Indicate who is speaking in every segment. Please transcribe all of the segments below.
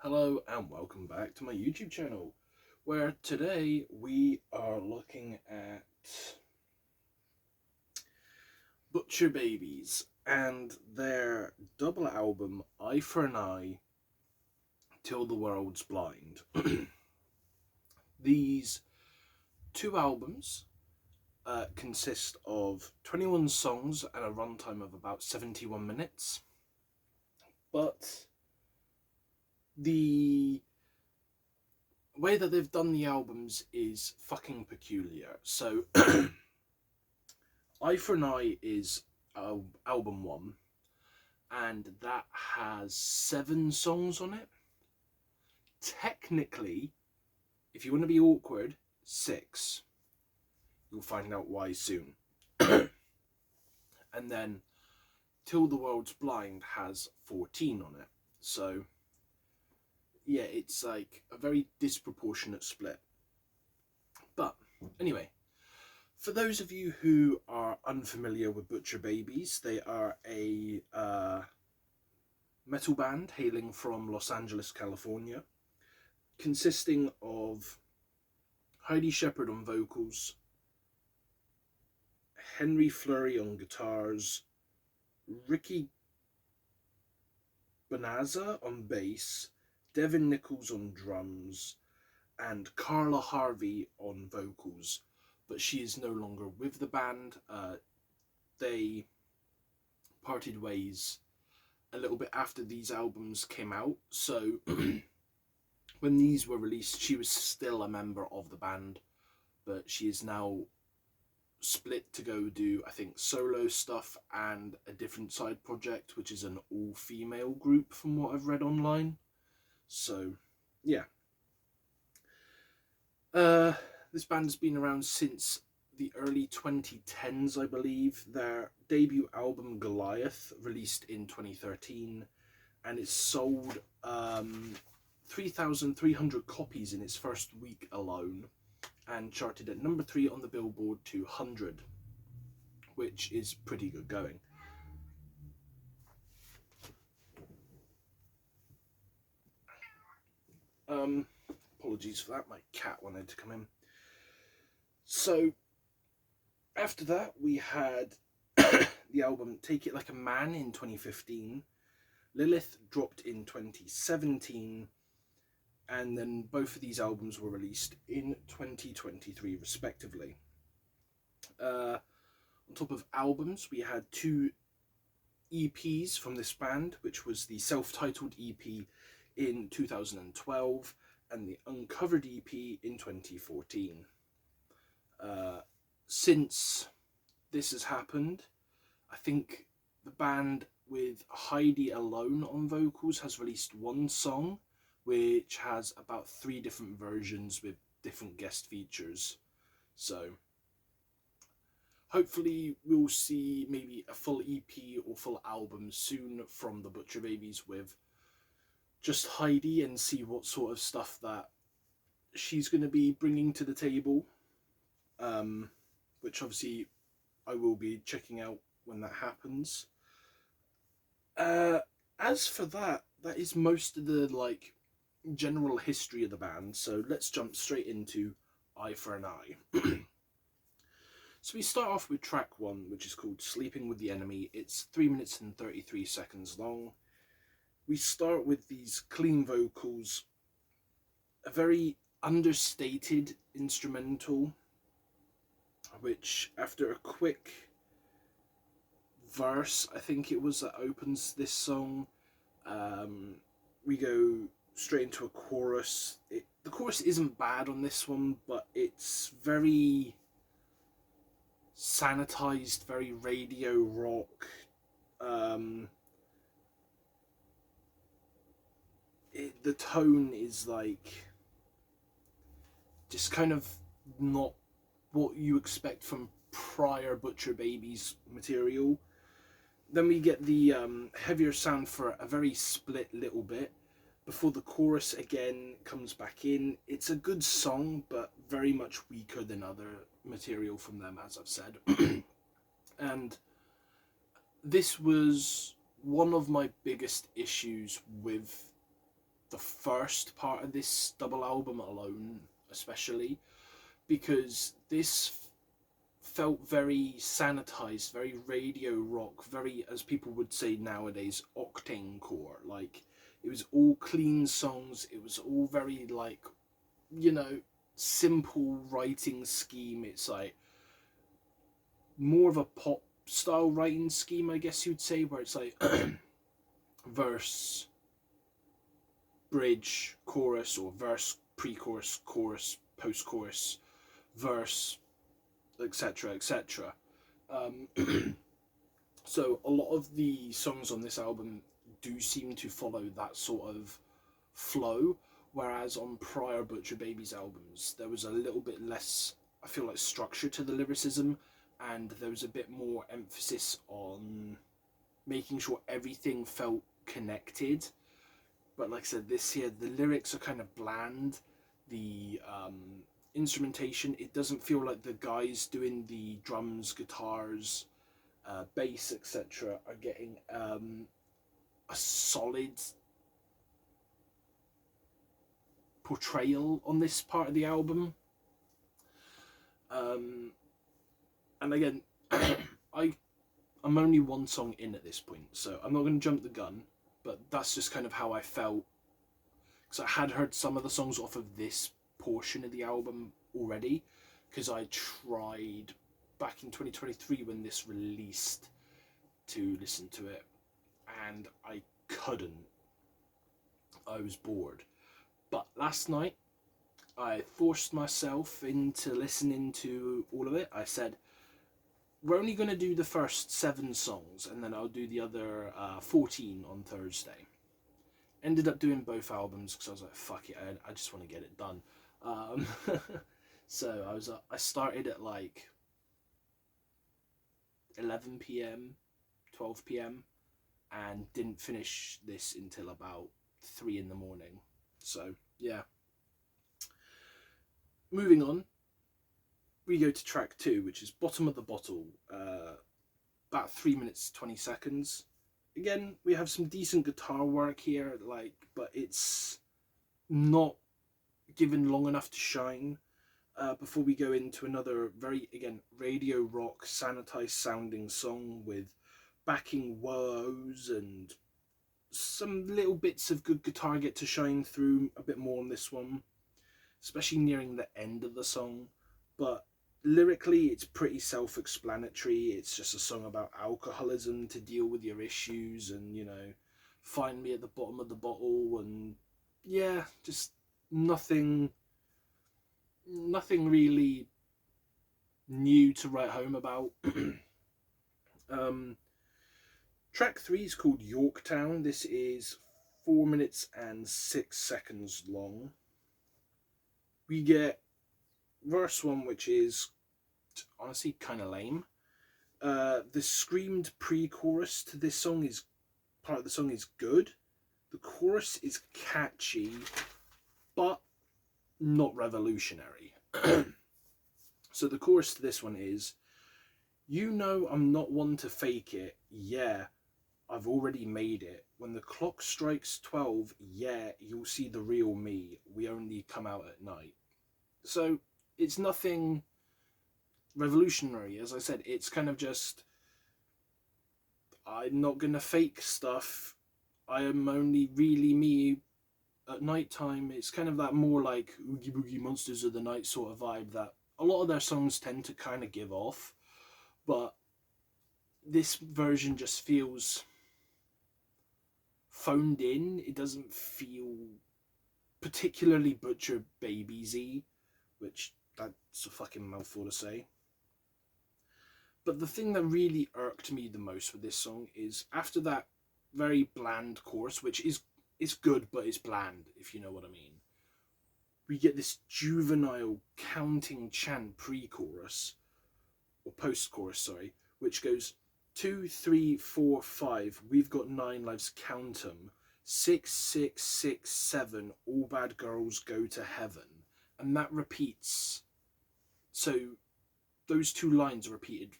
Speaker 1: Hello and welcome back to my YouTube channel, where today we are looking at Butcher Babies and their double album Eye for an Eye, Till the World's Blind. These two albums consist of 21 songs and a runtime of about 71 minutes, but the way that they've done the albums is fucking peculiar. So, Eye for an Eye is album one, and that has 7 songs on it. Technically, if you want to be awkward, 6. You'll find out why soon. And then Till the World's Blind has 14 on it. So, yeah, it's like a very disproportionate split. But anyway, for those of you who are unfamiliar with Butcher Babies, they are a metal band hailing from Los Angeles, California, consisting of Heidi Shepard on vocals, Henry Fleury on guitars, Ricky Bonazza on bass, Devin Nichols on drums, and Carla Harvey on vocals. But she is no longer with the band. They parted ways a little bit after these albums came out. So when these were released, she was still a member of the band, but she is now split to go do, I think, solo stuff and a different side project, which is an all-female group from what I've read online. So, yeah. This band has been around since the early 2010s, I believe. Their debut album, Goliath, released in 2013, and it sold 3,300 copies in its first week alone, and charted at number 3 on the Billboard 200, which is pretty good going. Apologies for that, my cat wanted to come in. So, after that, we had the album Take It Like a Man in 2015, Lilith dropped in 2017, and then both of these albums were released in 2023 respectively. On top of albums, we had 2 EPs from this band, which was the self-titled EP in 2012 and the Uncovered EP in 2014. Since this has happened, I think the band with Heidi alone on vocals has released 1 song, which has about 3 different versions with different guest features. So hopefully we'll see maybe a full EP or full album soon from the Butcher Babies with just Heidi, and see what sort of stuff that she's going to be bringing to the table, which obviously I will be checking out when that happens. As for that is most of the general history of the band, so let's jump straight into Eye for an Eye. So we start off with track 1, which is called Sleeping with the Enemy. It's 3 minutes and 33 seconds long. We start with these clean vocals, a very understated instrumental, which after a quick verse, I think it was, that opens this song, we go straight into a chorus. The chorus isn't bad on this one, but it's very sanitized, very radio rock. The tone is just kind of not what you expect from prior Butcher Babies material. Then we get the heavier sound for a very split little bit before the chorus again comes back in. It's a good song, but very much weaker than other material from them, as I've said. And this was one of my biggest issues with the first part of this double album alone, especially, because this felt very sanitized, very radio rock, very, as people would say nowadays, octane core. Like, it was all clean songs, it was all very, like, you know, simple writing scheme. It's like more of a pop style writing scheme, I guess you'd say, where it's like verse, bridge, chorus, or verse, pre-chorus, chorus, post-chorus, verse, etc., etc. So a lot of the songs on this album do seem to follow that sort of flow, whereas on prior Butcher Babies albums there was a little bit less, I feel like, structure to the lyricism, and there was a bit more emphasis on making sure everything felt connected. But like I said, this here, the lyrics are kind of bland. The instrumentation, it doesn't feel like the guys doing the drums, guitars, bass, etc. are getting a solid portrayal on this part of the album. And again, I'm only one song in at this point, so I'm not going to jump the gun, but that's just kind of how I felt, because I had heard some of the songs off of this portion of the album already, because I tried back in 2023 when this released to listen to it, and I couldn't. I was bored. But last night, I forced myself into listening to all of it. I said, we're only going to do the first 7 songs, and then I'll do the other 14 on Thursday. Ended up doing both albums because I was like, fuck it, I just want to get it done. So I started at like 11 p.m, 12 p.m, and didn't finish this until about 3 in the morning. So yeah. Moving on, we go to track 2, which is Bottom of the Bottle, about 3 minutes 20 seconds. Again, we have some decent guitar work here, like, but it's not given long enough to shine. Before we go into another very, again, radio rock, sanitized sounding song with backing woes and some little bits of good guitar get to shine through a bit more on this one, especially nearing the end of the song. But lyrically, it's pretty self-explanatory. It's just a song about alcoholism, to deal with your issues, and, you know, find me at the bottom of the bottle, and yeah, just nothing really new to write home about. Track 3 is called Yorktown. This is 4 minutes and 6 seconds long. We get verse 1, which is honestly kind of lame. The screamed pre-chorus to this song is, part of the song is good. The chorus is catchy, but not revolutionary. So the chorus to this one is, you know I'm not one to fake it, yeah, I've already made it. When the clock strikes 12, yeah, you'll see the real me. We only come out at night. So it's nothing revolutionary. As I said, it's kind of just, I'm not gonna fake stuff. I am only really me at night time. It's kind of that more like Oogie Boogie Monsters of the Night sort of vibe that a lot of their songs tend to kind of give off. But this version just feels phoned in. It doesn't feel particularly Butcher Babies-y, which that's a fucking mouthful to say. But the thing that really irked me the most with this song is after that very bland chorus, which is good, but it's bland, if you know what I mean, we get this juvenile counting chant pre-chorus, or post-chorus, sorry, which goes 2, 3, 4, 5, we've got 9 lives, count 'em, 6, 6, 6, 7, all bad girls go to heaven. And that repeats. So those 2 lines are repeated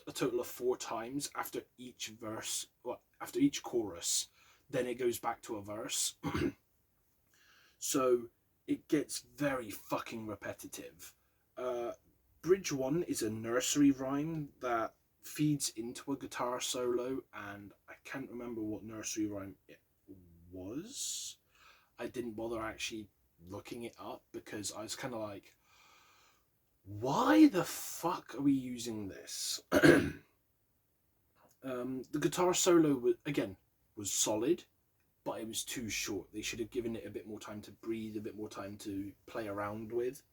Speaker 1: a total of 4 times after each verse, or after each chorus. Then it goes back to a verse. So it gets very fucking repetitive. Bridge 1 is a nursery rhyme that feeds into a guitar solo, and I can't remember what nursery rhyme it was. I didn't bother actually looking it up because I was kind of like, why the fuck are we using this? The guitar solo was solid, but it was too short. They should have given it a bit more time to breathe, a bit more time to play around with.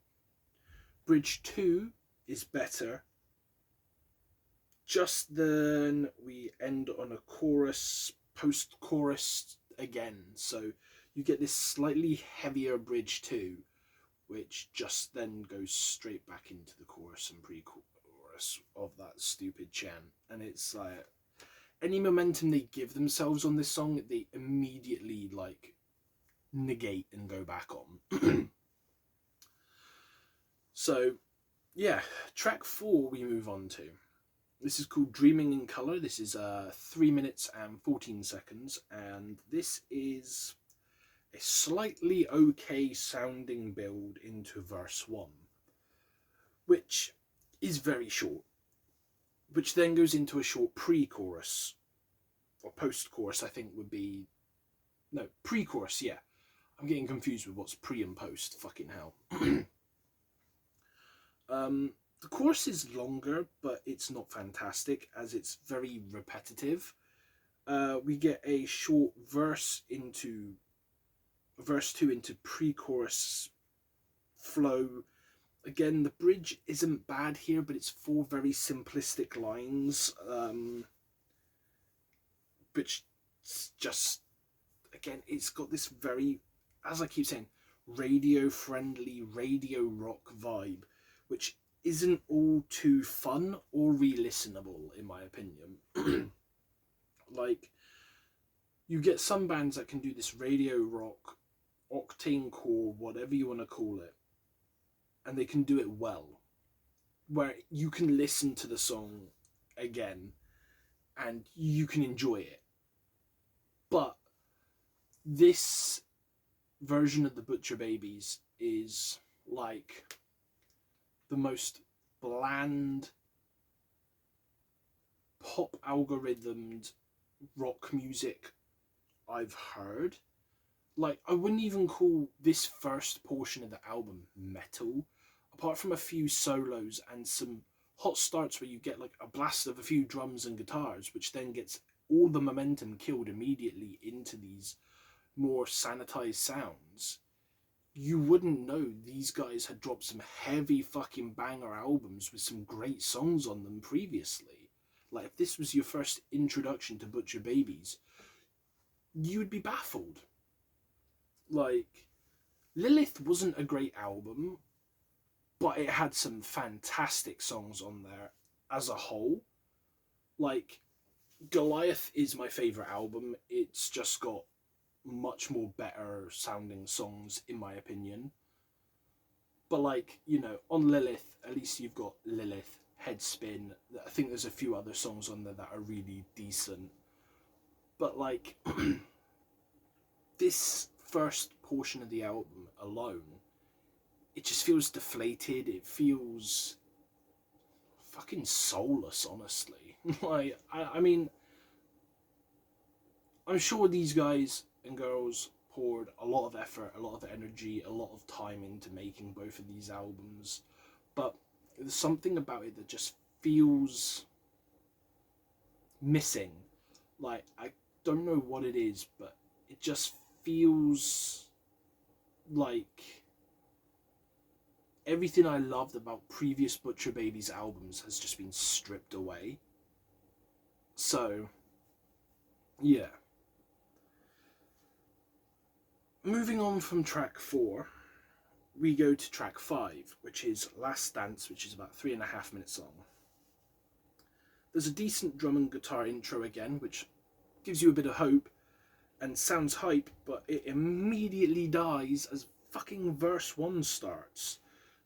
Speaker 1: Bridge 2 is better. Just then we end on a chorus, post-chorus again. So you get this slightly heavier bridge 2, which just then goes straight back into the chorus and pre-chorus of that stupid chant. And it's like, any momentum they give themselves on this song, they immediately like negate and go back on. So yeah, track 4 we move on to. This is called Dreaming in Colour. This is 3 minutes and 14 seconds, and this is a slightly okay sounding build into verse 1, which is very short, which then goes into a short pre-chorus, or post-chorus I think would be, no, pre-chorus, yeah. I'm getting confused with what's pre and post, fucking hell. The chorus is longer, but it's not fantastic, as it's very repetitive. We get a short verse 2 into pre-chorus flow. Again, the bridge isn't bad here, but it's 4 very simplistic lines, which just, again, it's got this very, as I keep saying, radio-friendly, radio rock vibe, which isn't all too fun or re-listenable, in my opinion. Like, you get some bands that can do this radio rock, octane core, whatever you want to call it, and they can do it well, where you can listen to the song again and you can enjoy it. But this version of the Butcher Babies is like the most bland, pop algorithmed rock music I've heard. Like, I wouldn't even call this first portion of the album metal, apart from a few solos and some hot starts where you get like a blast of a few drums and guitars, which then gets all the momentum killed immediately into these more sanitized sounds. You wouldn't know these guys had dropped some heavy fucking banger albums with some great songs on them previously. Like, if this was your first introduction to Butcher Babies, you would be baffled. Like, Lilith wasn't a great album, but it had some fantastic songs on there as a whole. Like, Goliath is my favourite album. It's just got much more better sounding songs, in my opinion. But, like, you know, on Lilith, at least you've got Lilith, Headspin. I think there's a few other songs on there that are really decent. But, like, this first portion of the album alone, it just feels deflated. It feels fucking soulless, honestly. Like, I mean, I'm sure these guys and girls poured a lot of effort, a lot of energy, a lot of time into making both of these albums, but there's something about it that just feels missing. Like, I don't know what it is, but it just feels like everything I loved about previous Butcher Babies albums has just been stripped away. So, yeah. Moving on from track 4, we go to track 5, which is Last Dance, which is about 3.5 minutes long. There's a decent drum and guitar intro again, which gives you a bit of hope and sounds hype, but it immediately dies as fucking verse 1 starts.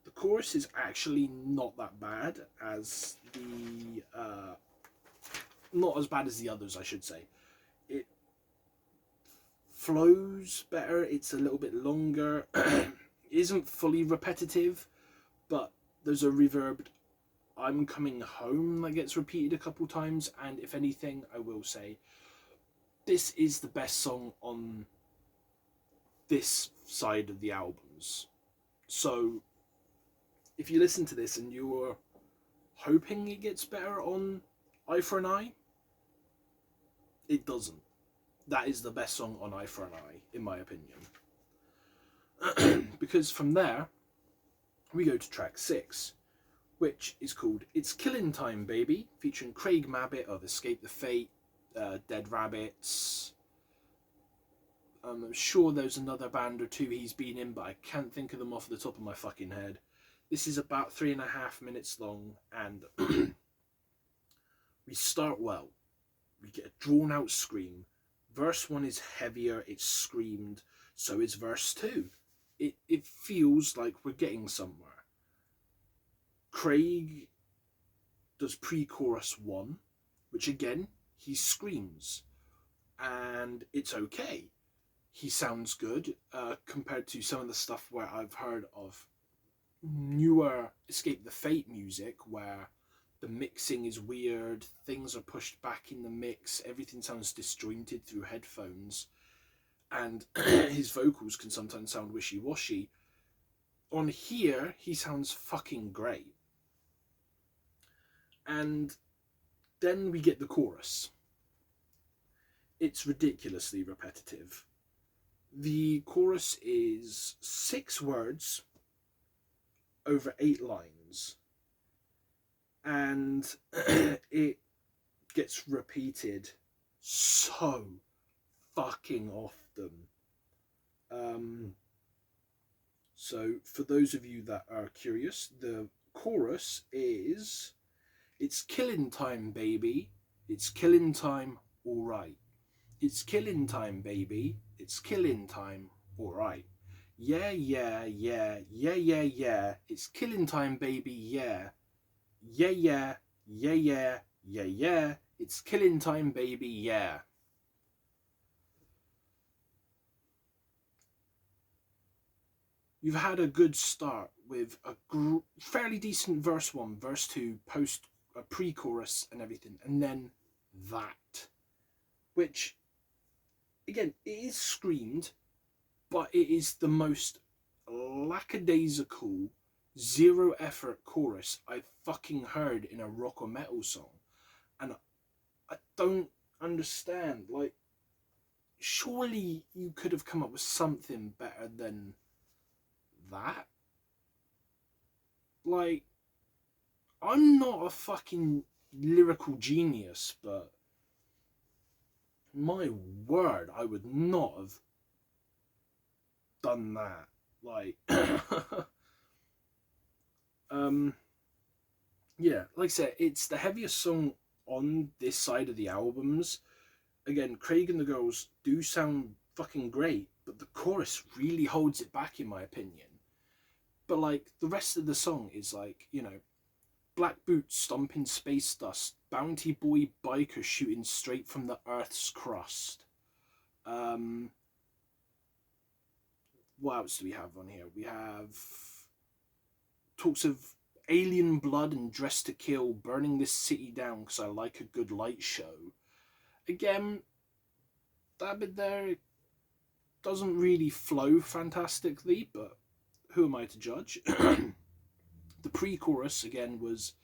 Speaker 1: The chorus is actually not that bad as the... not as bad as the others, I should say. It flows better. It's a little bit longer. It isn't fully repetitive, but there's a reverbed "I'm coming home" that gets repeated a couple times. And if anything, I will say this is the best song on this side of the albums. So if you listen to this and you're hoping it gets better on Eye for an Eye, it doesn't. That is the best song on Eye for an Eye, in my opinion. Because from there, we go to track 6, which is called It's Killing Time Baby, featuring Craig Mabbitt of Escape the Fate, Dead Rabbits. I'm sure there's another band or two he's been in, but I can't think of them off the top of my fucking head. This is about 3.5 minutes long, and we start well. We get a drawn out scream. Verse 1 is heavier, it's screamed, so is verse 2. It feels like we're getting somewhere. Craig does pre-chorus 1, which again, he screams, and it's okay. He sounds good compared to some of the stuff where I've heard of newer Escape the Fate music, where the mixing is weird, things are pushed back in the mix, everything sounds disjointed through headphones, and his vocals can sometimes sound wishy-washy. On here, he sounds fucking great. And then we get the chorus. It's ridiculously repetitive. The chorus is 6 words over 8 lines. And it gets repeated so fucking often. So for those of you that are curious, the chorus is, "It's killing time, baby. It's killing time, alright. It's killing time, baby. It's killing time, alright. Yeah, yeah, yeah, yeah, yeah, yeah. It's killing time, baby, yeah. Yeah, yeah, yeah, yeah, yeah, yeah. It's killing time, baby, yeah." You've had a good start with a fairly decent verse 1, verse 2, post a pre-chorus and everything, and then that, which again, it is screamed, but it is the most lackadaisical, zero effort chorus I've fucking heard in a rock or metal song. And I don't understand. Like, surely you could have come up with something better than that. Like, I'm not a fucking lyrical genius, but my word, I would not have done that. Like, yeah, like I said, it's the heaviest song on this side of the albums. Again, Craig and the Girls do sound fucking great, but the chorus really holds it back, in my opinion. But like, the rest of the song is like, you know, black boots stomping space dust, bounty boy biker shooting straight from the earth's crust. What else do we have on here? We have talks of alien blood and Dressed to Kill, burning this city down because I like a good light show. Again, that bit there doesn't really flow fantastically, but who am I to judge? The pre-chorus again was,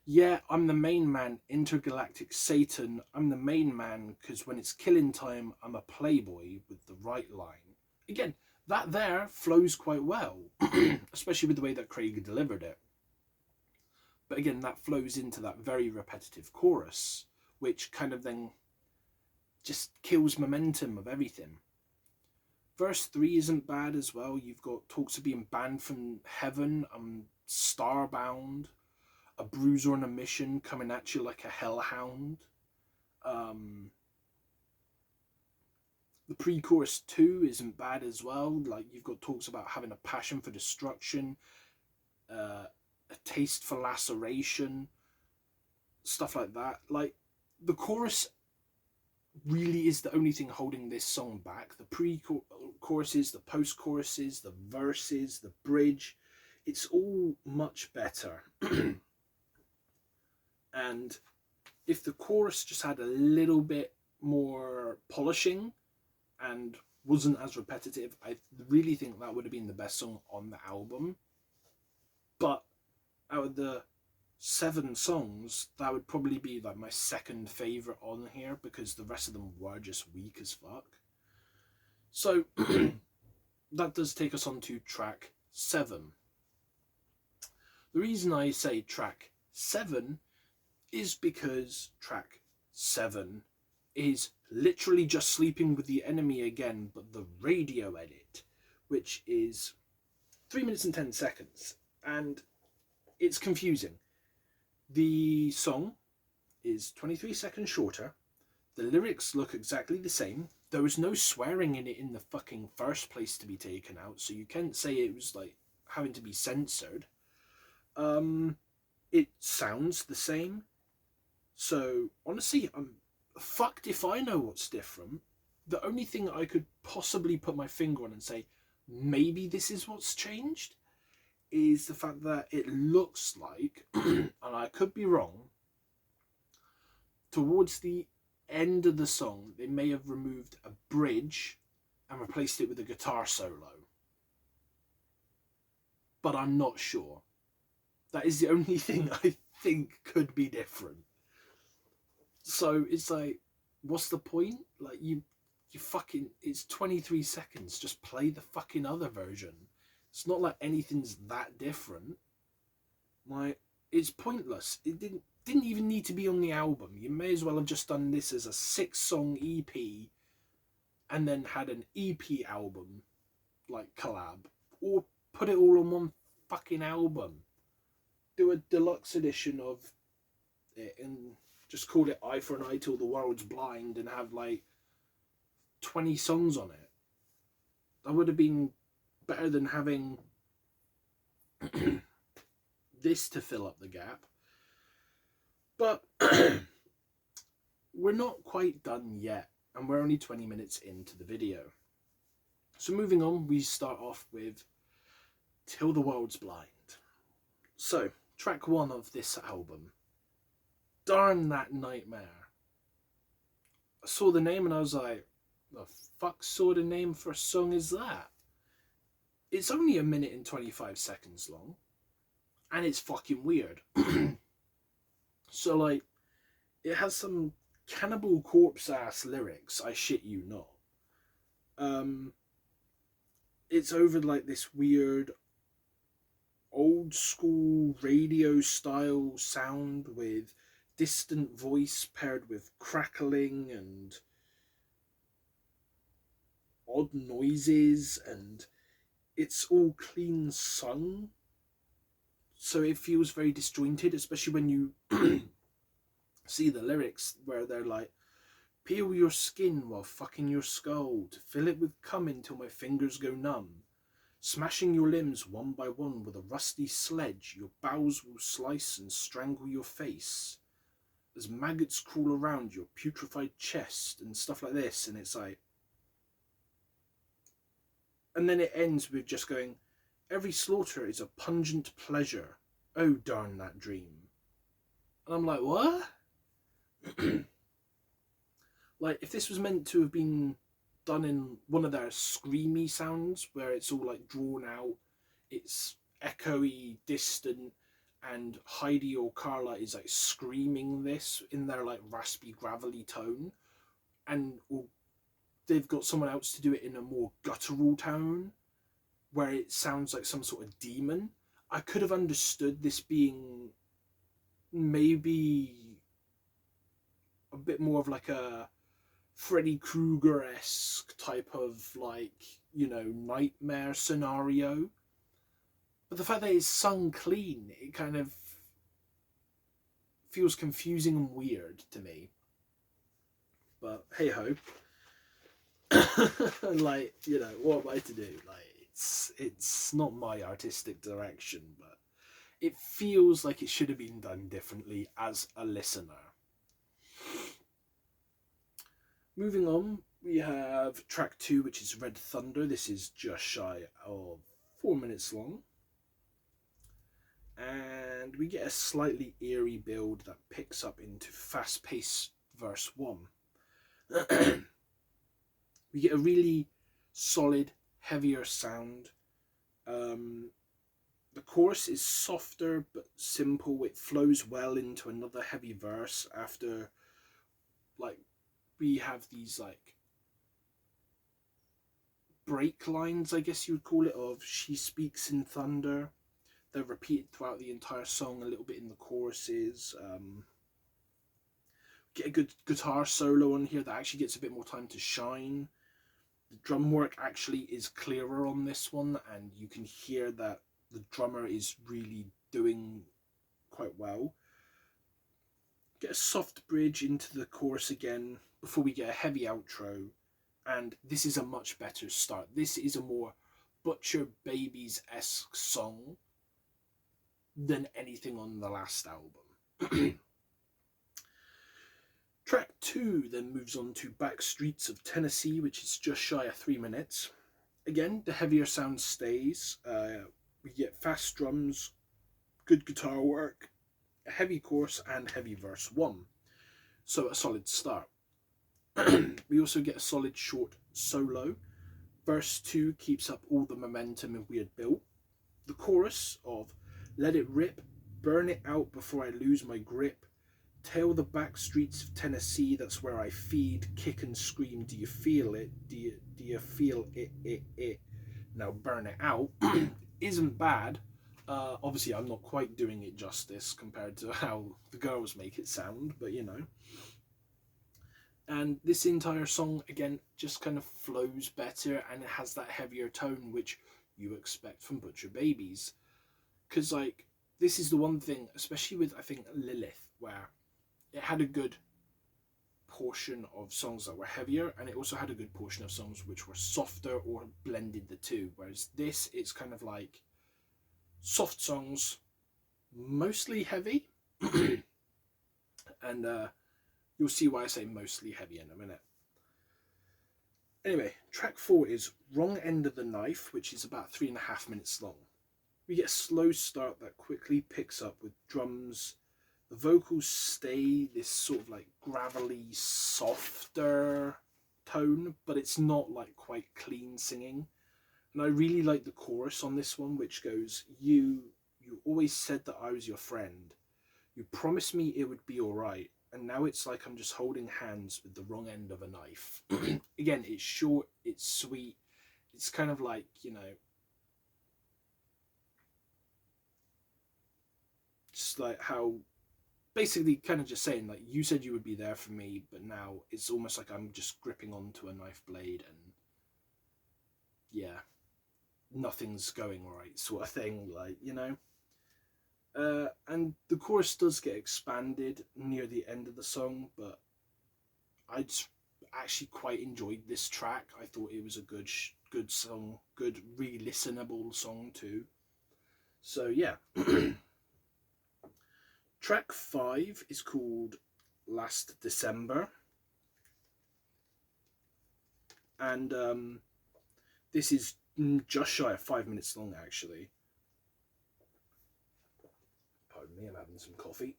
Speaker 1: "Yeah, I'm the main man, intergalactic Satan. I'm the main man because when it's killing time, I'm a playboy with the right line." Again, that there flows quite well, especially with the way that Craig delivered it. But again, that flows into that very repetitive chorus, which kind of then just kills momentum of everything. Verse 3 isn't bad as well. You've got talks of being banned from heaven, starbound, a bruiser on a mission coming at you like a hellhound. The pre-chorus 2 isn't bad as well. Like, you've got talks about having a passion for destruction, a taste for laceration, stuff like that. Like, the chorus really is the only thing holding this song back. The pre-choruses, the post-choruses, the verses, the bridge, it's all much better. And if the chorus just had a little bit more polishing and wasn't as repetitive, I really think that would have been the best song on the album. But out of the 7 songs, that would probably be like my second favorite on here, because the rest of them were just weak as fuck. So that does take us on to track 7. The reason I say track 7 is because track 7 is literally just Sleeping with the Enemy again, but the radio edit, which is 3 minutes and 10 seconds, and it's confusing. The song is 23 seconds shorter. The lyrics look exactly the same. There was no swearing in it in the fucking first place to be taken out, so you can't say it was like having to be censored. It sounds the same. So honestly, I'm fucked if I know what's different. The only thing I could possibly put my finger on and say maybe this is what's changed is the fact that it looks like, and I could be wrong, towards the end of the song they may have removed a bridge and replaced it with a guitar solo. But I'm not sure. That is the only thing I think could be different. So it's like, what's the point? Like, you fucking, it's 23 seconds. Just play the fucking other version. It's not like anything's that different. Like, it's pointless. It didn't even need to be on the album. You may as well have just done this as a 6-song EP and then had an EP album, like collab, or put it all on one fucking album. Do a deluxe edition of it and just call it Eye for an Eye Till the World's Blind and have like 20 songs on it. That would have been better than having this to fill up the gap. But we're not quite done yet, and we're only 20 minutes into the video. So moving on, we start off with Till the World's Blind. So, track 1 of this album. Darn That Nightmare. I saw the name and I was like, the fuck sort of name for a song is that? It's only 1 minute and 25 seconds long, and it's fucking weird. So like, it has some Cannibal Corpse ass lyrics, I shit you not. It's over like this weird old school radio style sound with distant voice paired with crackling and odd noises, and it's all clean sung, so it feels very disjointed, especially when you see the lyrics where they're like, peel your skin while fucking your skull, to fill it with cum until my fingers go numb, smashing your limbs one by one with a rusty sledge, your bowels will slice and strangle your face as maggots crawl around your putrefied chest, and stuff like this. And it's like, and then it ends with just going, every slaughter is a pungent pleasure, oh darn that dream. And I'm like, what? Like, if this was meant to have been done in one of their screamy sounds, where it's all like drawn out, it's echoey, distant, and Heidi or Carla is like screaming this in their like raspy, gravelly tone, and they've got someone else to do it in a more guttural tone, where it sounds like some sort of demon, I could have understood this being maybe a bit more of like a Freddy Krueger-esque type of, like, you know, nightmare scenario. But the fact that it's sung clean, it kind of feels confusing and weird to me. But hey ho. Like, you know, what am I to do? Like, it's not my artistic direction, but it feels like it should have been done differently as a listener. Moving on, we have track 2, which is Red Thunder. This is just shy of 4 minutes long. And we get a slightly eerie build that picks up into fast-paced verse 1. We get a really solid, heavier sound. The chorus is softer but simple. It flows well into another heavy verse after, like, we have these, like, break lines, I guess you would call it, of she speaks in thunder. They're repeated throughout the entire song, a little bit in the choruses. Get a good guitar solo on here that actually gets a bit more time to shine. The drum work actually is clearer on this one, and you can hear that the drummer is really doing quite well. Get a soft bridge into the chorus again before we get a heavy outro, and this is a much better start. This is a more Butcher Babies-esque song than anything on the last album. Track 2 then moves on to Back Streets of Tennessee, which is just shy of 3 minutes. Again, the heavier sound stays. We get fast drums, good guitar work, a heavy chorus, and heavy verse 1. So a solid start. We also get a solid short solo. Verse 2 keeps up all the momentum we had built. The chorus of "Let it rip, burn it out before I lose my grip. Tail the back streets of Tennessee, that's where I feed. Kick and scream, do you feel it? Do you feel it? Now burn it out" isn't bad. Obviously, I'm not quite doing it justice compared to how the girls make it sound, but you know. And this entire song, again, just kind of flows better, and it has that heavier tone, which you expect from Butcher Babies. Because, like, this is the one thing, especially with, I think, Lilith, where it had a good portion of songs that were heavier, and it also had a good portion of songs which were softer or blended the two. Whereas this, it's kind of like soft songs, mostly heavy. And you'll see why I say mostly heavy in a minute. Anyway, track 4 is Wrong End of the Knife, which is about 3.5 minutes long. We get a slow start that quickly picks up with drums. The vocals stay this sort of like gravelly, softer tone, but it's not like quite clean singing. And I really like the chorus on this one, which goes, You always said that I was your friend. You promised me it would be alright. And now it's like I'm just holding hands with the wrong end of a knife. Again, it's short, it's sweet. It's kind of like, you know, just like how, basically kind of just saying, like, you said you would be there for me, but now it's almost like I'm just gripping onto a knife blade and, yeah, nothing's going right sort of thing, like, you know. And the chorus does get expanded near the end of the song, but I just actually quite enjoyed this track. I thought it was a good song, good re-listenable song too. So yeah. Track 5 is called Last December, and this is just shy of 5 minutes long actually. Pardon me, I'm having some coffee.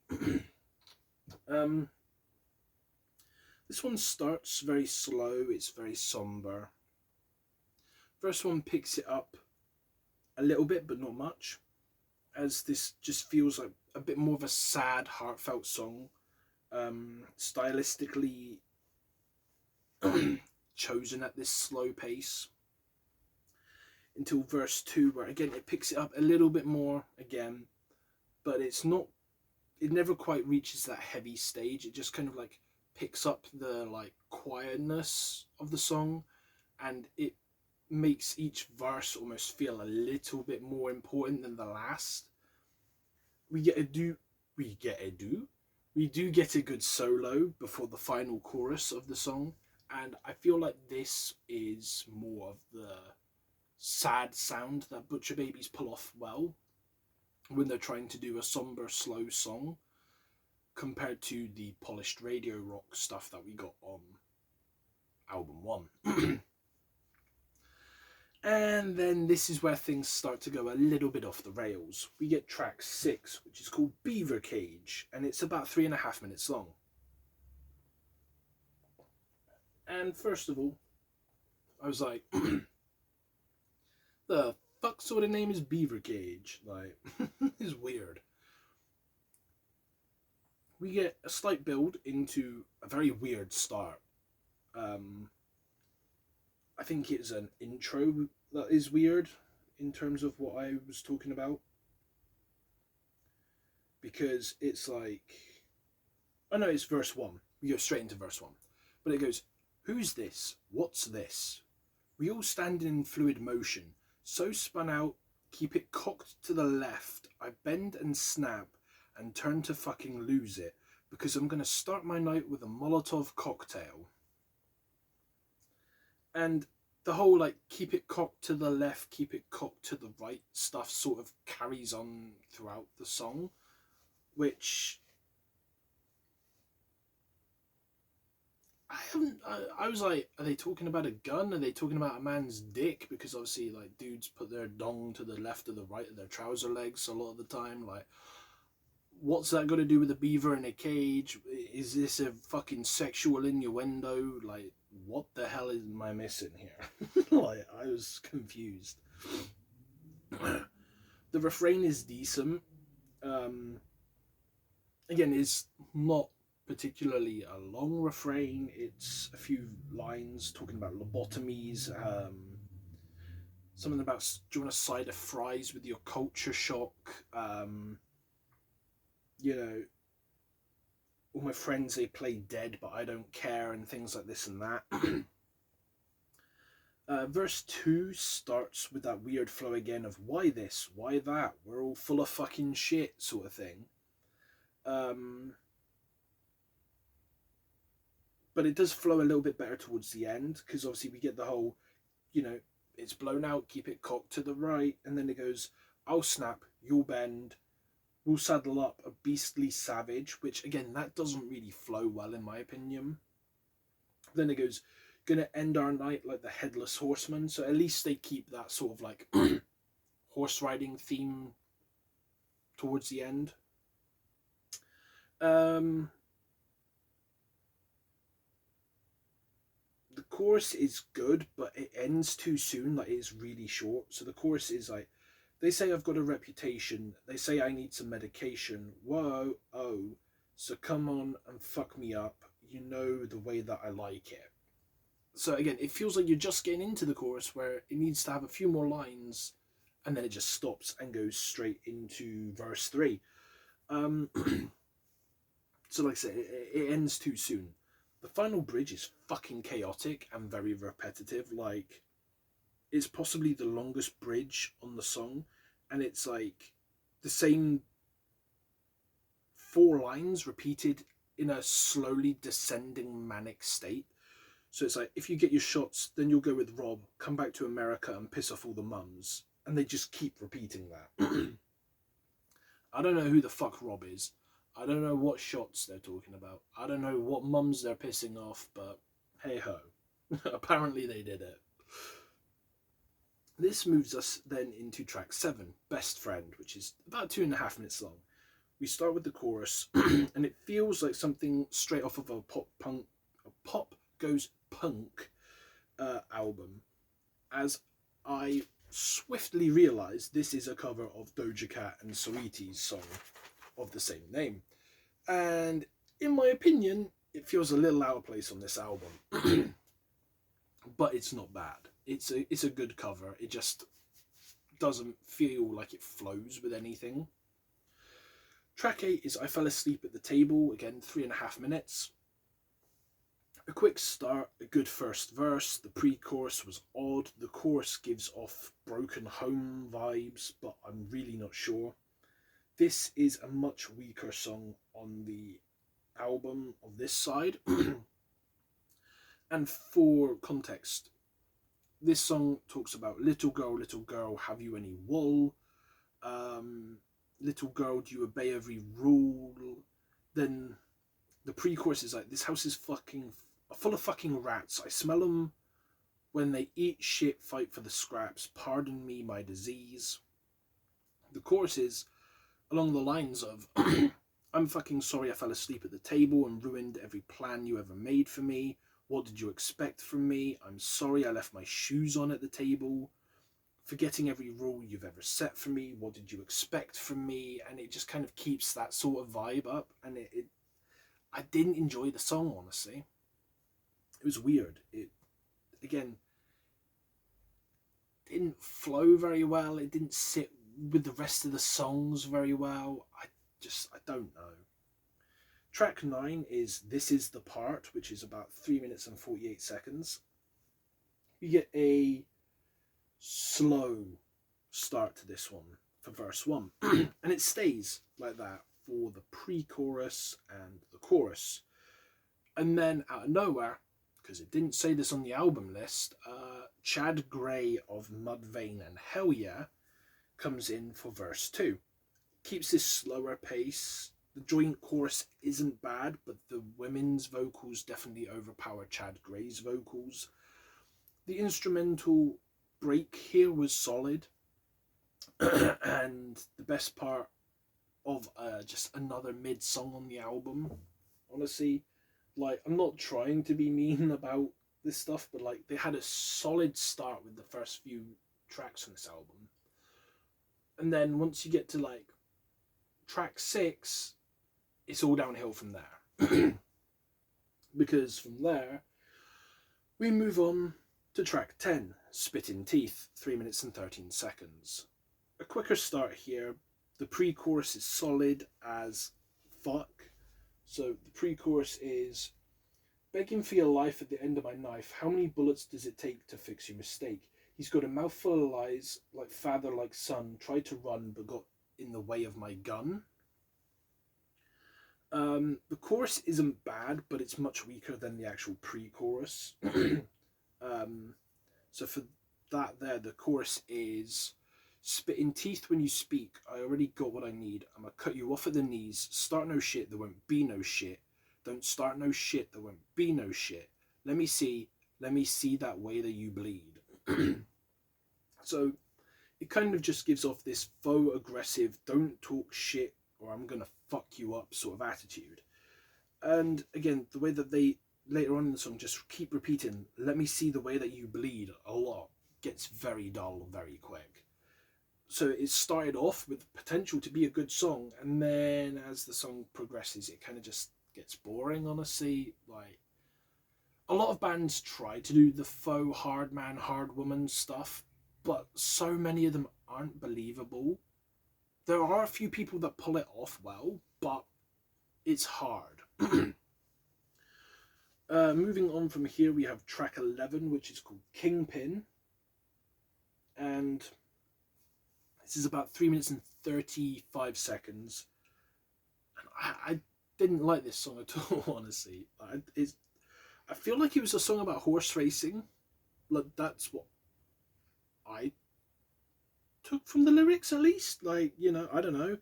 Speaker 1: This one starts very slow, it's very somber. Verse 1 picks it up a little bit, but not much, as this just feels like a bit more of a sad, heartfelt song. Stylistically chosen at this slow pace. Until verse 2, where again it picks it up a little bit more again, but it never quite reaches that heavy stage. It just kind of like picks up the like quietness of the song, and it makes each verse almost feel a little bit more important than the last. We do get a good solo before the final chorus of the song, and I feel like this is more of the sad sound that Butcher Babies pull off well when they're trying to do a somber, slow song, compared to the polished radio rock stuff that we got on album 1. And then this is where things start to go a little bit off the rails. We get track 6, which is called Beaver Cage, and it's about 3.5 minutes long. And first of all, I was like, the fuck sort of name is Beaver Cage? Like, it's weird. We get a slight build into a very weird start. I think it's an intro that is weird in terms of what I was talking about. Because it's like, oh no, it's verse 1. We go straight into verse 1. But it goes, who's this? What's this? We all stand in fluid motion, so spun out, keep it cocked to the left. I bend and snap and turn to fucking lose it, because I'm going to start my night with a Molotov cocktail. And the whole, like, keep it cocked to the left, keep it cocked to the right stuff sort of carries on throughout the song, which I was like, are they talking about a gun? Are they talking about a man's dick? Because obviously, like, dudes put their dong to the left or the right of their trouser legs a lot of the time. Like, what's that got to do with a beaver in a cage? Is this a fucking sexual innuendo? Like, what the hell am I missing here? Like, I was confused. The refrain is decent. Again, it's not particularly a long refrain. It's a few lines talking about lobotomies, something about, do you want a side of fries with your culture shock? You know, all my friends, they play dead, but I don't care, and things like this and that. Verse 2 starts with that weird flow again of why this, why that, we're all full of fucking shit sort of thing. But it does flow a little bit better towards the end, because obviously we get the whole, you know, it's blown out, keep it cocked to the right, and then it goes, I'll snap, you'll bend, we'll saddle up a beastly savage, which again, that doesn't really flow well in my opinion. Then it goes, gonna end our night like the headless horseman, so at least they keep that sort of like horse riding theme towards the end. The chorus is good, but it ends too soon. Like, it's really short. So the chorus is like, they say I've got a reputation. They say I need some medication. Whoa, oh, so come on and fuck me up. You know the way that I like it. So again, it feels like you're just getting into the chorus where it needs to have a few more lines, and then it just stops and goes straight into verse 3. So like I said, it ends too soon. The final bridge is fucking chaotic and very repetitive. Like, it's possibly the longest bridge on the song, and it's like the same 4 lines repeated in a slowly descending manic state. So it's like, if you get your shots, then you'll go with Rob, come back to America and piss off all the mums. And they just keep repeating that. I don't know who the fuck Rob is. I don't know what shots they're talking about. I don't know what mums they're pissing off, but hey ho. Apparently they did it. This moves us then into track 7, Best Friend, which is about 2.5 minutes long. We start with the chorus, and it feels like something straight off of a pop goes punk album, as I swiftly realised this is a cover of Doja Cat and Saweetie's song of the same name. And in my opinion, it feels a little out of place on this album. But it's not bad. It's a good cover. It just doesn't feel like it flows with anything. Track 8 is I Fell Asleep at the Table, again 3.5 minutes. A quick start, a good first verse. The pre-chorus was odd. The chorus gives off Broken Home vibes, but I'm really not sure. This is a much weaker song on the album of this side. And for context, this song talks about little girl, have you any wool? Little girl, do you obey every rule? Then the pre-chorus is like, this house is fucking are full of fucking rats. I smell them when they eat shit, fight for the scraps. Pardon me, my disease. The chorus is along the lines of, I'm fucking sorry I fell asleep at the table and ruined every plan you ever made for me. What did you expect from me? I'm sorry I left my shoes on at the table. Forgetting every rule you've ever set for me. What did you expect from me? And it just kind of keeps that sort of vibe up. And I didn't enjoy the song, honestly. It was weird. It, again, didn't flow very well. It didn't sit with the rest of the songs very well. I don't know. Track 9 is This Is the Part, which is about 3 minutes and 48 seconds. You get a slow start to this one for verse 1. And it stays like that for the pre-chorus and the chorus. And then out of nowhere, because it didn't say this on the album list, Chad Gray of Mudvayne and Hell Yeah comes in for verse 2. Keeps this slower pace. The joint chorus isn't bad, but the women's vocals definitely overpower Chad Gray's vocals. The instrumental break here was solid. And the best part of just another mid song on the album. Honestly, like, I'm not trying to be mean about this stuff, but like, they had a solid start with the first few tracks on this album. And then once you get to like track 6, it's all downhill from there. Because from there, we move on to track 10, Spitting Teeth, 3 minutes and 13 seconds. A quicker start here. The pre-chorus is solid as fuck. So the pre-chorus is, begging for your life at the end of my knife. How many bullets does it take to fix your mistake? He's got a mouthful of lies, like father, like son. Tried to run, but got in the way of my gun. The chorus isn't bad, but it's much weaker than the actual pre-chorus. So for that there, the chorus is, spitting teeth when you speak. I already got what I need. I'm gonna cut you off at the knees. Start no shit, there won't be no shit. Don't start no shit, there won't be no shit. Let me see that way that you bleed. So it kind of just gives off this faux aggressive, don't talk shit or I'm gonna fuck you up sort of attitude. And again, the way that they later on in the song just keep repeating, let me see the way that you bleed a lot, gets very dull very quick. So it started off with potential to be a good song, and then as the song progresses, it kind of just gets boring, honestly. Like, a lot of bands try to do the faux hard man, hard woman stuff, but so many of them aren't believable. There are a few people that pull it off well, but it's hard. Moving on from here, we have track 11, which is called Kingpin. And this is about 3 minutes and 35 seconds. And I didn't like this song at all, honestly. I feel like it was a song about horse racing. Like, that's what I took from the lyrics, at least. Like, you know, I don't know.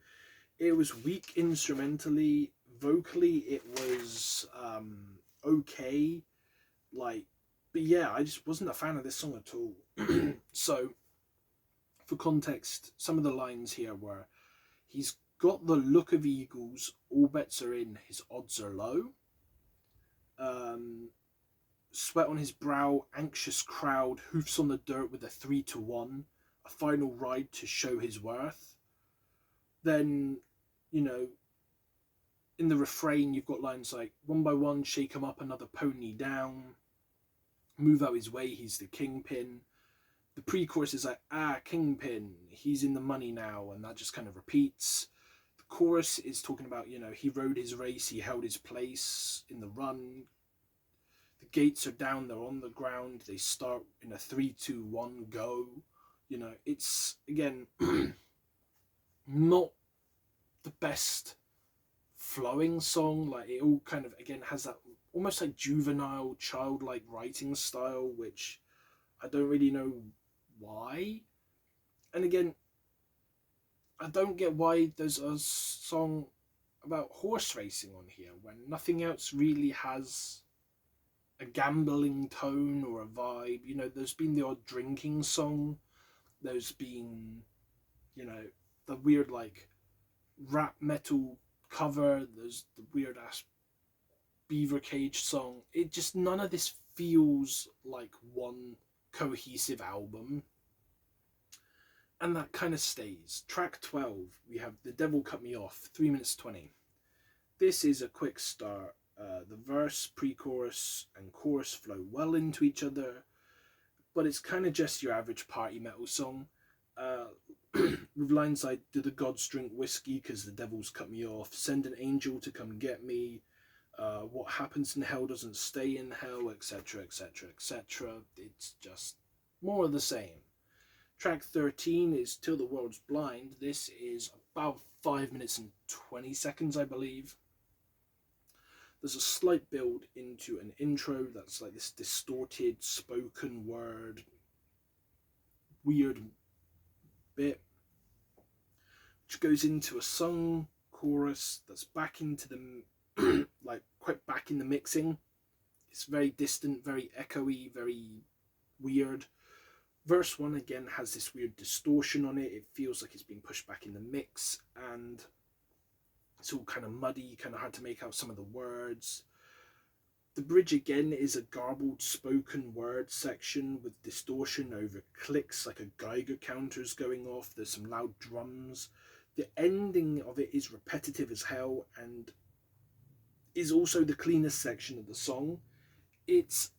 Speaker 1: It was weak instrumentally. Vocally, it was okay. Like, but yeah, I just wasn't a fan of this song at all. So, for context, some of the lines here were, he's got the look of eagles, all bets are in, his odds are low. Sweat on his brow, anxious crowd, hoofs on the dirt with a 3-1, a final ride to show his worth. Then, you know, in the refrain, you've got lines like, one by one, shake him up, another pony down, move out his way, he's the kingpin. The pre-chorus is like, kingpin, he's in the money now, and that just kind of repeats. The chorus is talking about, you know, he rode his race, he held his place in the run. The gates are down, they're on the ground, they start in a 3-2-1 go. You know, it's, again, not the best flowing song. Like, it all kind of, again, has that almost like juvenile, childlike writing style, which I don't really know why. And again, I don't get why there's a song about horse racing on here when nothing else really has a gambling tone or a vibe. You know, there's been the odd drinking song. There's been, you know, the weird like rap metal cover. There's the weird ass Beaver Cage song. It just, none of this feels like one cohesive album. And that kind of stays. Track 12, we have The Devil Cut Me Off, 3 minutes 20. This is a quick start. The verse, pre-chorus, and chorus flow well into each other, but it's kind of just your average party metal song. With lines like, do the gods drink whiskey because the devil's cut me off, send an angel to come get me, what happens in hell doesn't stay in hell, etc, etc, etc. It's just more of the same. Track 13 is Till the World's Blind. This is about 5 minutes and 20 seconds, I believe. There's a slight build into an intro that's like this distorted spoken word weird bit, which goes into a sung chorus that's back into the like quite back in the mixing. It's very distant, very echoey, very weird. Verse 1 again has this weird distortion on it. It feels like it's been pushed back in the mix, and it's all kind of muddy, kind of hard to make out some of the words. The bridge again is a garbled spoken word section with distortion over clicks, like a Geiger counter's going off. There's some loud drums. The ending of it is repetitive as hell and is also the cleanest section of the song. It's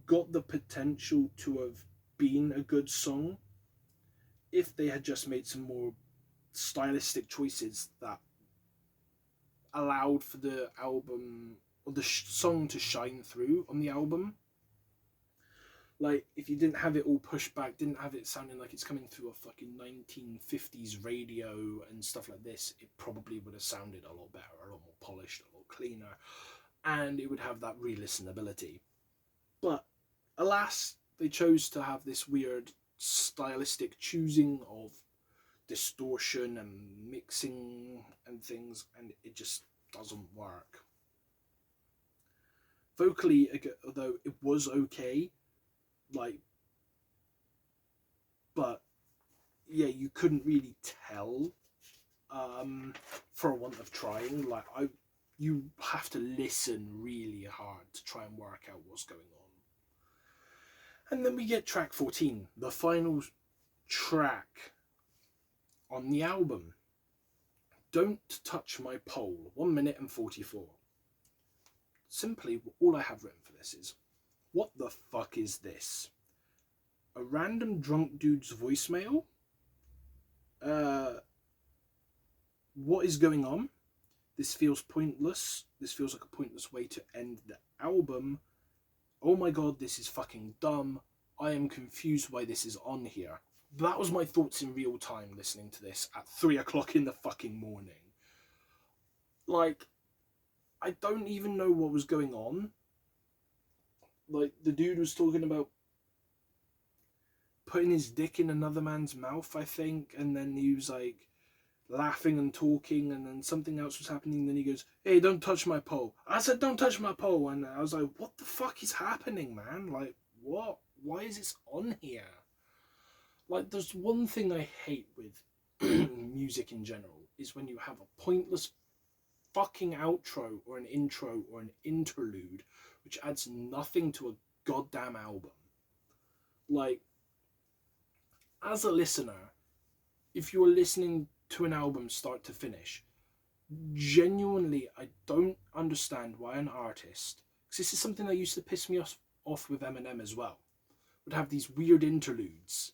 Speaker 1: got the potential to have been a good song if they had just made some more stylistic choices that allowed for the album or the song to shine through on the album. Like, if you didn't have it all pushed back, didn't have it sounding like it's coming through a fucking 1950s radio and stuff like this, it probably would have sounded a lot better, a lot more polished, a lot cleaner, and it would have that re-listenability. But alas, they chose to have this weird stylistic choosing of distortion and mixing and things, and it just doesn't work. Vocally, although it was okay, like, but yeah, you couldn't really tell, for a want of trying. Like, you have to listen really hard to try and work out what's going on. And then we get track 14, the final track on the album. Don't Touch My Pole, 1 minute and 44. Simply, all I have written for this is, what the fuck is this? A random drunk dude's voicemail? What is going on? This feels pointless. This feels like a pointless way to end the album. Oh my god, this is fucking dumb. I am confused why this is on here. That was my thoughts in real time listening to this at 3 o'clock in the fucking morning. Like, I don't even know what was going on. Like, the dude was talking about putting his dick in another man's mouth, I think, and then he was like laughing and talking, and then something else was happening, and then he goes, hey, don't touch my pole. I said, don't touch my pole, and I was like, what the fuck is happening, man? Like, what? Why is this on here? Like, there's one thing I hate with music in general, is when you have a pointless fucking outro or an intro or an interlude which adds nothing to a goddamn album. Like, as a listener, if you're listening to an album start to finish, genuinely, I don't understand why an artist, because this is something that used to piss me off with Eminem as well, would have these weird interludes.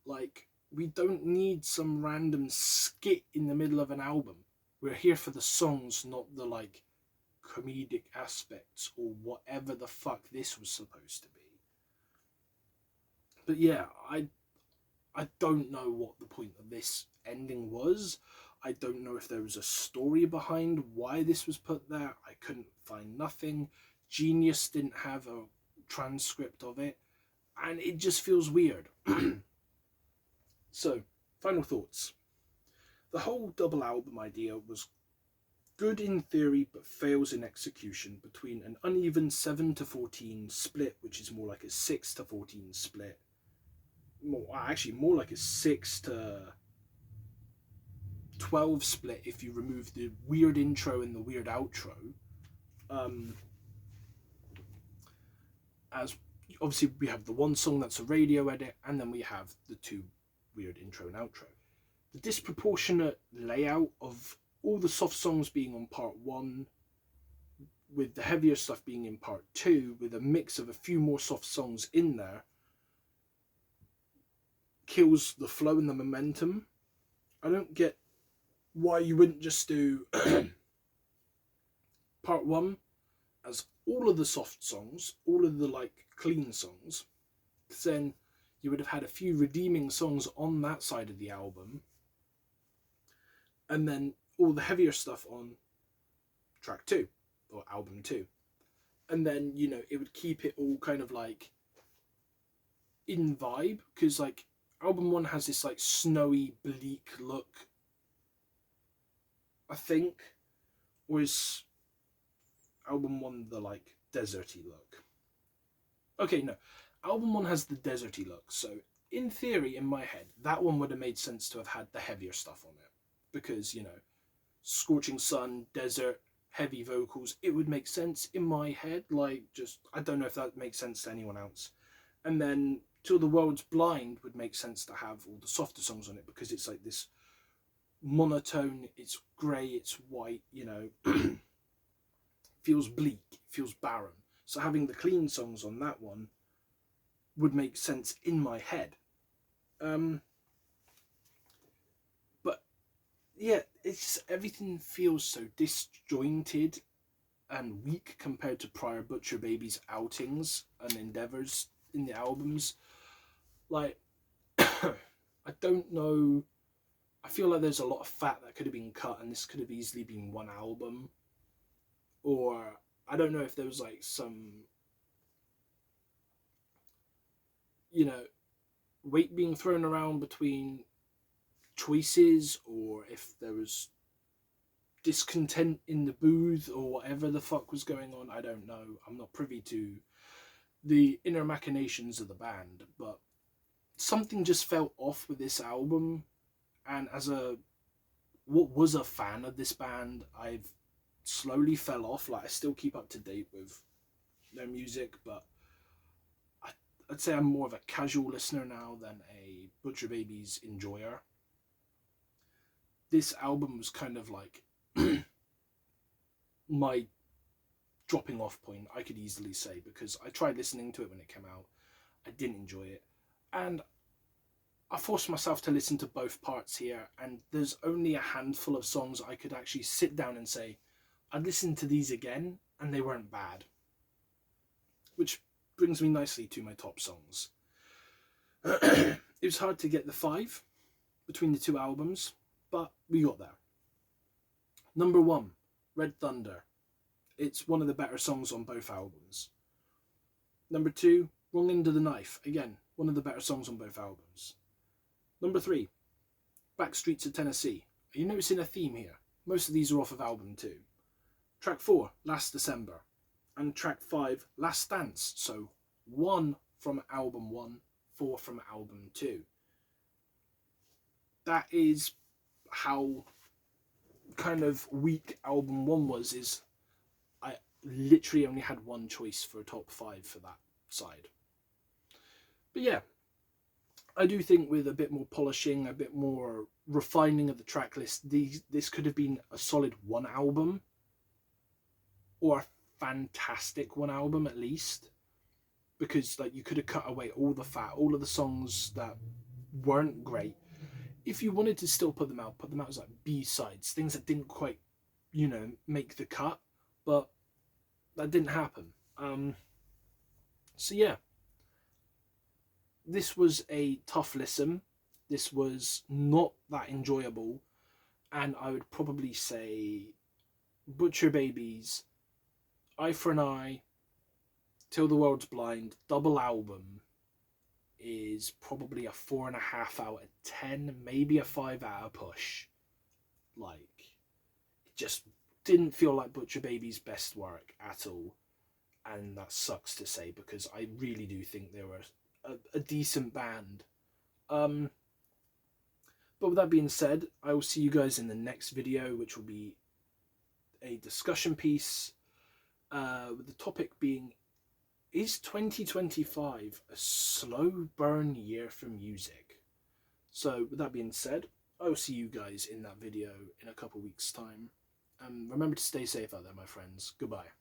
Speaker 1: Like, we don't need some random skit in the middle of an album. We're here for the songs, not the, like, comedic aspects or whatever the fuck this was supposed to be. But yeah, I don't know what the point of this ending was. I don't know if there was a story behind why this was put there. I couldn't find nothing. Genius didn't have a transcript of it, and it just feels weird. So, final thoughts. The whole double album idea was good in theory but fails in execution, between an uneven 7-14 split, which is more like a 6-14 split, more like a 6-12 split if you remove the weird intro and the weird outro. As obviously we have the one song that's a radio edit, and then we have the two weird intro and outro. The disproportionate layout of all the soft songs being on part 1, with the heavier stuff being in part 2, with a mix of a few more soft songs in there, kills the flow and the momentum. I don't get why you wouldn't just do part 1 as all of the soft songs, all of the like clean songs, then you would have had a few redeeming songs on that side of the album, and then all the heavier stuff on track 2 or album 2, and then, you know, it would keep it all kind of like in vibe, because like album 1 has this like snowy, bleak look, I think, whereas album 1 the like deserty look. Okay, no, album 1 has the deserty look, so in theory, in my head, that one would have made sense to have had the heavier stuff on it, because, you know, scorching sun, desert, heavy vocals, it would make sense in my head. Like, just, I don't know if that makes sense to anyone else. And then Till the World's Blind would make sense to have all the softer songs on it, because it's like this monotone, it's grey, it's white, you know, feels bleak, feels barren. So having the clean songs on that one would make sense in my head. But yeah, it's just, everything feels so disjointed and weak compared to prior Butcher Baby's outings and endeavours in the albums. Like, I don't know, I feel like there's a lot of fat that could have been cut, and this could have easily been one album. Or I don't know if there was like some, you know, weight being thrown around between choices, or if there was discontent in the booth, or whatever the fuck was going on. I don't know. I'm not privy to the inner machinations of the band, but something just felt off with this album. And as what was a fan of this band, I've slowly fell off. Like, I still keep up to date with their music, but I'd say I'm more of a casual listener now than a Butcher Babies enjoyer. This album was kind of like my dropping off point, I could easily say, because I tried listening to it when it came out. I didn't enjoy it, and I forced myself to listen to both parts here, and there's only a handful of songs I could actually sit down and say, I'd listen to these again, and they weren't bad. Which brings me nicely to my top songs. It was hard to get the 5 between the two albums, but we got there. Number 1, Red Thunder. It's one of the better songs on both albums. Number 2, Wrong End of the Knife. Again, one of the better songs on both albums. Number 3, Back Streets of Tennessee. Are you noticing a theme here? Most of these are off of album 2. Track 4, Last December. And track 5, Last Dance. So 1 from album 1, 4 from album 2. That is how kind of weak album 1 was, is I literally only had one choice for a top 5 for that side. But yeah, I do think with a bit more polishing, a bit more refining of the track list, this could have been a solid 1 album, or a fantastic 1 album at least, because like you could have cut away all the fat, all of the songs that weren't great. If you wanted to still put them out as like B-sides, things that didn't quite, you know, make the cut, but that didn't happen. So yeah, this was a tough listen. This was not that enjoyable, and I would probably say Butcher Babies, Eye for an Eye, Till the World's Blind, double album is probably a 4.5 out of 10, maybe a 5 out of push. Like, it just didn't feel like Butcher Baby's best work at all, and that sucks to say because I really do think they were a decent band. But with that being said, I will see you guys in the next video, which will be a discussion piece with the topic being, is 2025 a slow burn year for music? So with that being said, I will see you guys in that video in a couple weeks time. Remember to stay safe out there, my friends. Goodbye.